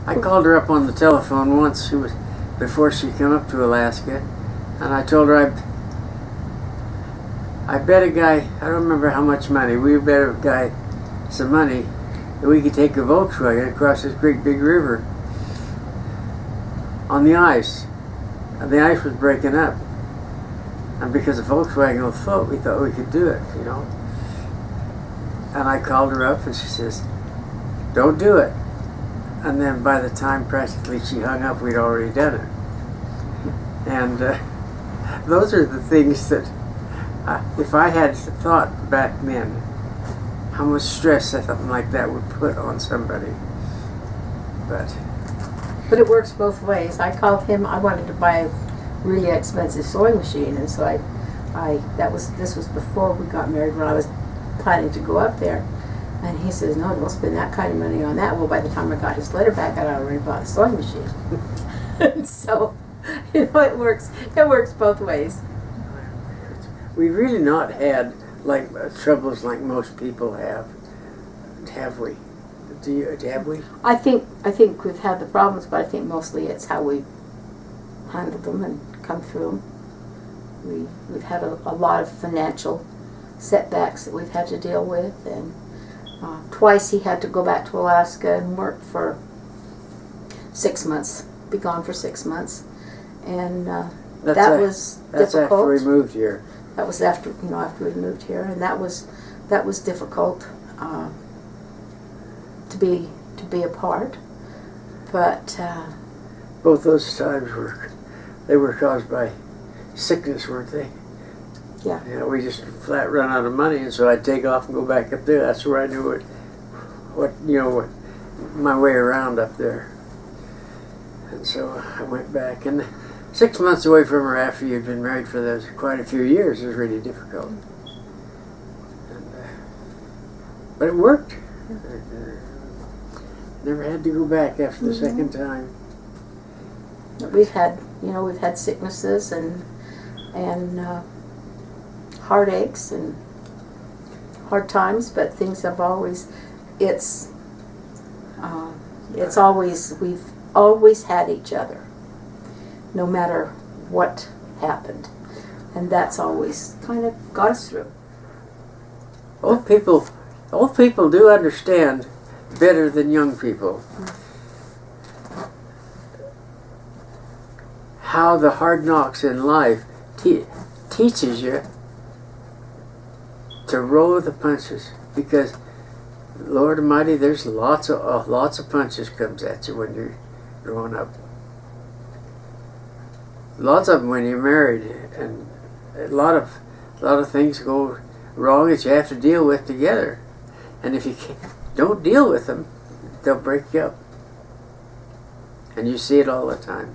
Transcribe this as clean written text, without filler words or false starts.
I called her up on the telephone once. Before she came up to Alaska, and I told her I bet a guy, I don't remember how much money, we bet a guy some money that we could take a Volkswagen across this great big river on the ice. And the ice was breaking up. And because the Volkswagen will float, we thought we could do it, you know. And I called her up and she says, don't do it. And then by the time practically she hung up, we'd already done it. And those are the things that, if I had thought back then, how much stress something like that would put on somebody. But it works both ways. I called him. I wanted to buy a really expensive sewing machine, and so this was before we got married, when I was planning to go up there. And he says, no, don't spend that kind of money on that. Well, by the time I got his letter back, I'd already bought a sewing machine. And so, you know, it works both ways. We've really not had like troubles like most people have we? Have we? I think we've had the problems, but I think mostly it's how we handled them and come through them. We've had a lot of financial setbacks that we've had to deal with, and twice he had to go back to Alaska and work for 6 months, be gone for 6 months, and that was difficult. That's after we moved here. That was after we moved here, and that was difficult to be apart. But both those times were caused by sickness, weren't they? Yeah. Yeah, we just flat run out of money, and so I'd take off and go back up there. That's where I knew what my way around up there. And so I went back, and 6 months away from her after you'd been married for those quite a few years was really difficult. But it worked. Never had to go back after the second time. We've had sicknesses and heartaches and hard times, but things have always, we've always had each other, no matter what happened, and that's always kind of got us through. Old people do understand better than young people how the hard knocks in life teaches you to roll with the punches, because Lord Almighty, there's lots of punches comes at you when you're growing up. Lots of them when you're married, and a lot of things go wrong that you have to deal with together. And if you don't deal with them, they'll break you up. And you see it all the time.